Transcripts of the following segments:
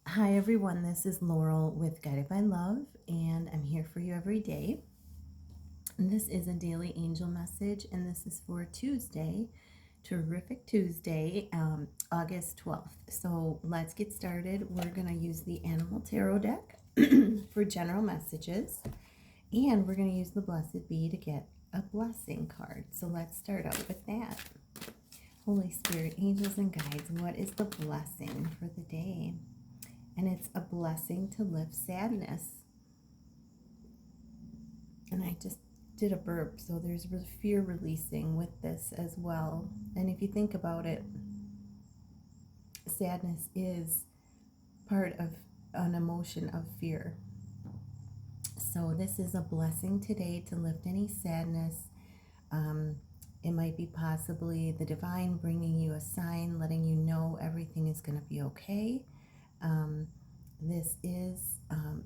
Hi everyone, this is Laurel with Guided by Love, and I'm here for you every day. And this is a daily angel message, and this is for Tuesday, terrific Tuesday, August 12th. So let's get started. We're going to use the Animal Tarot deck for general messages, and we're going to use the Blessed Bee to get a blessing card. So let's start out with that. Holy Spirit, angels and guides, what is the blessing for the day? And it's a blessing to lift sadness. And I just did a burp, so there's fear releasing with this as well. And if you think about it, sadness is part of an emotion of fear. So this is a blessing today to lift any sadness. It might be possibly the divine bringing you a sign, letting you know everything is going to be okay. This is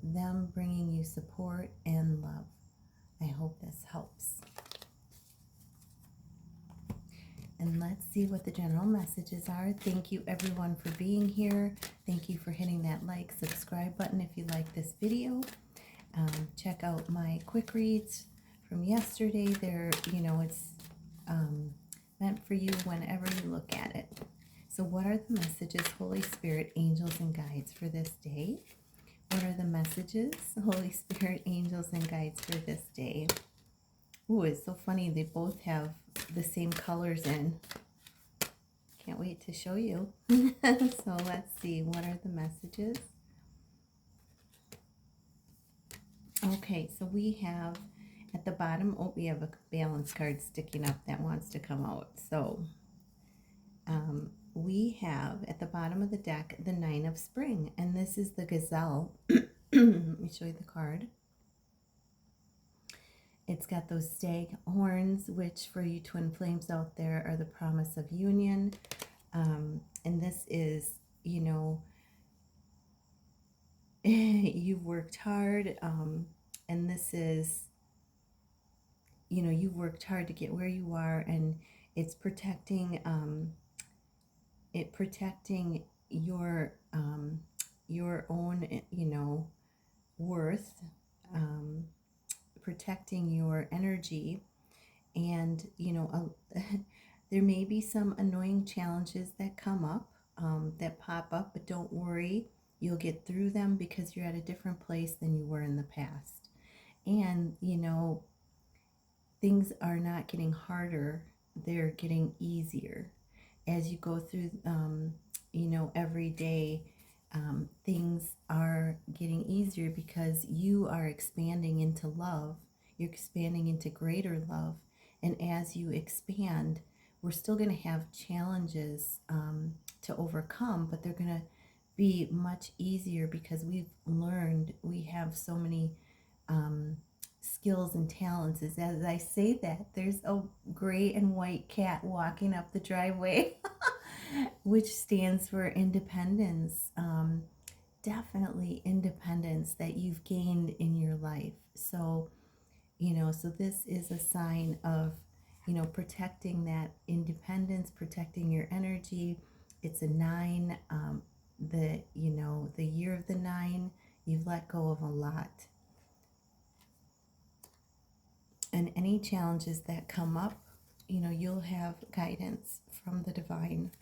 them bringing you support and love. I hope this helps. And let's see what the general messages are. Thank you everyone for being here. Thank you for hitting that like, subscribe button if you like this video. Check out my quick reads from yesterday. They're, it's meant for you whenever you look at it. So what are the messages, Holy Spirit, angels, and guides for this day? What are the messages, Holy Spirit, angels, and guides for this day? Ooh, it's so funny. They both have the same colors in. Can't wait to show you. So let's see. What are the messages? Okay, so we have at the bottom, we have a balance card sticking up that wants to come out. So we have at the bottom of the deck the Nine of Spring, and this is the gazelle. Let me show you the card. It's got those stag horns, which for you twin flames out there are the promise of union. And this is, you've worked hard, and this is, you've worked hard to get where you are, and it's protecting, protecting your own, worth, protecting your energy, and there may be some annoying challenges that come up, that pop up, but don't worry, you'll get through them because you're at a different place than you were in the past. And things are not getting harder, they're getting easier as you go through, every day. Things are getting easier because you are expanding into love. You're expanding into greater love. And as you expand, we're still going to have challenges to overcome, but they're going to be much easier because we've learned, we have so many skills and talents. As I say that, there's a gray and white cat walking up the driveway, which stands for independence. Definitely independence that you've gained in your life. So, so this is a sign of, protecting that independence, protecting your energy. It's a 9, the year of the 9, you've let go of a lot. And any challenges that come up, you'll have guidance from the divine.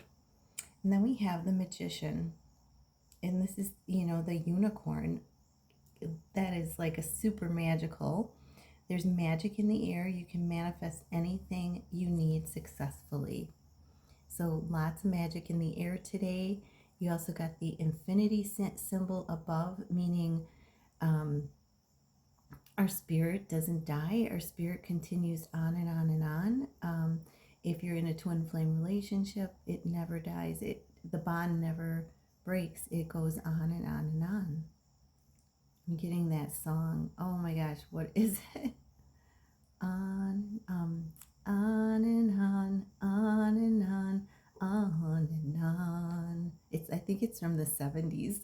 And then we have the Magician. And this is, the unicorn. That is like a super magical. There's magic in the air. You can manifest anything you need successfully. So lots of magic in the air today. You also got the infinity symbol above, meaning our spirit doesn't die. Our spirit continues on and on and on. If you're in a twin flame relationship, it never dies. The bond never breaks. It goes on and on and on. I'm getting that song. Oh my gosh, what is it? On and on, on and on, on and on. I think it's from the 70s.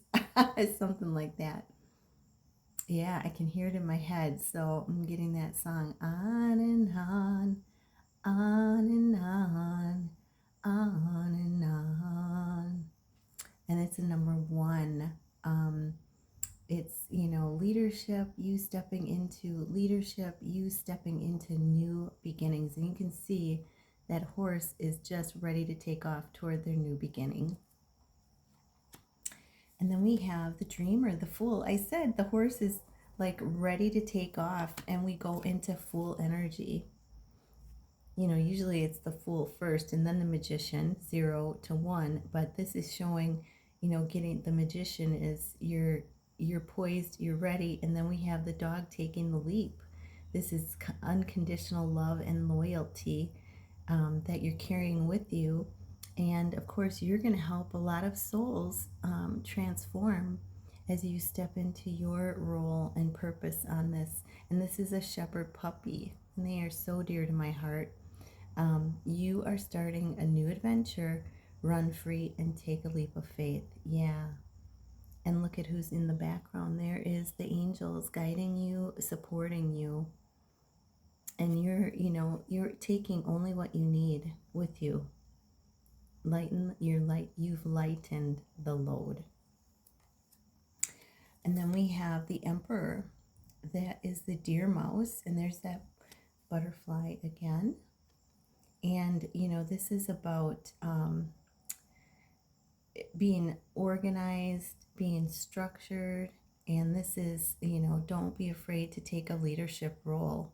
It's something like that. Yeah, I can hear it in my head, so I'm getting that song. On and on, on and on, on and on. And it's a number 1. leadership, you stepping into leadership, you stepping into new beginnings. And you can see that horse is just ready to take off toward their new beginning. And then we have the dreamer, the fool. I said the horse is like ready to take off, and we go into fool energy. You know, usually it's the fool first and then the magician, 0 to 1, but this is showing, you know, getting the magician is you're poised, you're ready, and then we have the dog taking the leap. This is unconditional love and loyalty that you're carrying with you. And of course, you're going to help a lot of souls transform as you step into your role and purpose on this. And this is a shepherd puppy, and they are so dear to my heart. You are starting a new adventure. Run free and take a leap of faith. Yeah. And look at who's in the background. There is the angels guiding you, supporting you. And you're taking only what you need with you. You've lightened the load. And then we have the emperor. That is the deer mouse, and there's that butterfly again. And this is about being organized, being structured, and this is, don't be afraid to take a leadership role,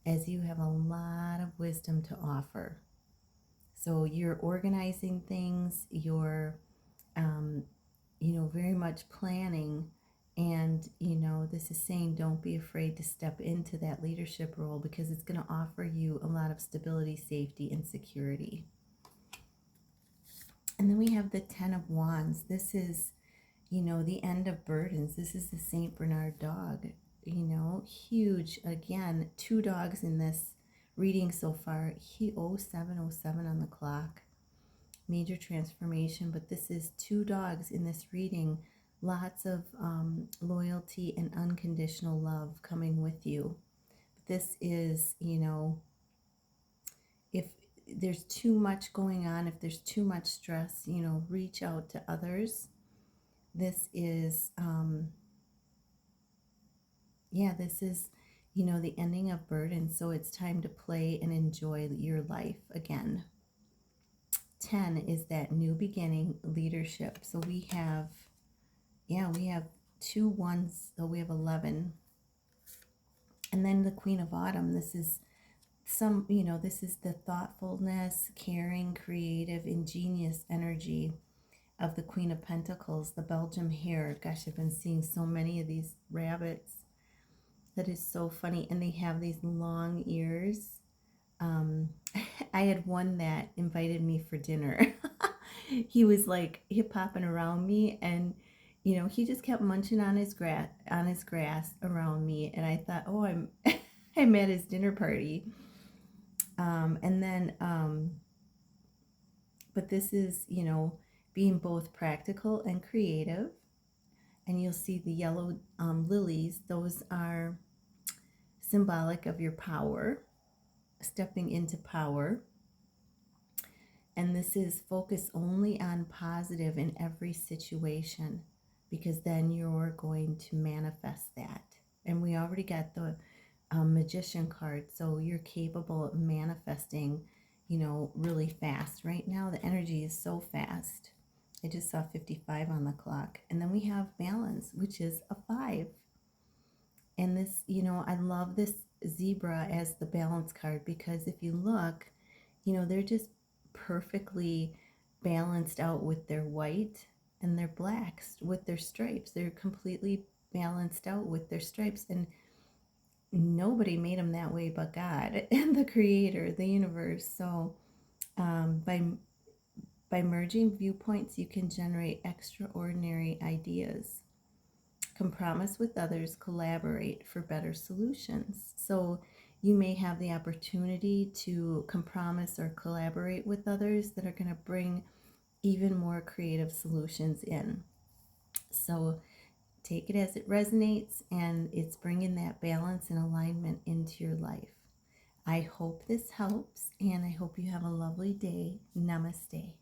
as you have a lot of wisdom to offer. So you're organizing things, you're, very much planning, and, this is saying don't be afraid to step into that leadership role, because it's going to offer you a lot of stability, safety, and security. And then we have the 10 of Wands. This is, the end of burdens. This is the St. Bernard dog, huge. Again, 2 dogs in this reading so far. 0707 on the clock. Major transformation, but this is 2 dogs in this reading. Lots of loyalty and unconditional love coming with you. This is, if there's too much going on, if there's too much stress, reach out to others. This is, this is, the ending of burden. So it's time to play and enjoy your life again. 10 is that new beginning, leadership. So we have 2 ones, so we have 11. And then the Queen of Autumn, this is this is the thoughtfulness, caring, creative, ingenious energy of the Queen of Pentacles, the Belgium hare. Gosh, I've been seeing so many of these rabbits. That is so funny. And they have these long ears. I had one that invited me for dinner. He was like hip-hopping around me, and he just kept munching on his grass around me, and I thought, oh, I'm at his dinner party. And then but this is, being both practical and creative. And you'll see the yellow lilies. Those are symbolic of your power, stepping into power. And this is focus only on positive in every situation, because then you're going to manifest that. And we already got the magician card, so you're capable of manifesting, really fast. Right now, the energy is so fast. I just saw 55 on the clock. And then we have balance, which is a 5. And this, I love this zebra as the balance card, because if you look, they're just perfectly balanced out with their white and their blacks with their stripes. They're completely balanced out with their stripes, and nobody made them that way but God and the creator, the universe. So by merging viewpoints, you can generate extraordinary ideas. Compromise with others, collaborate for better solutions. So you may have the opportunity to compromise or collaborate with others that are going to bring even more creative solutions in. So take it as it resonates, and it's bringing that balance and alignment into your life. I hope this helps, and I hope you have a lovely day. Namaste.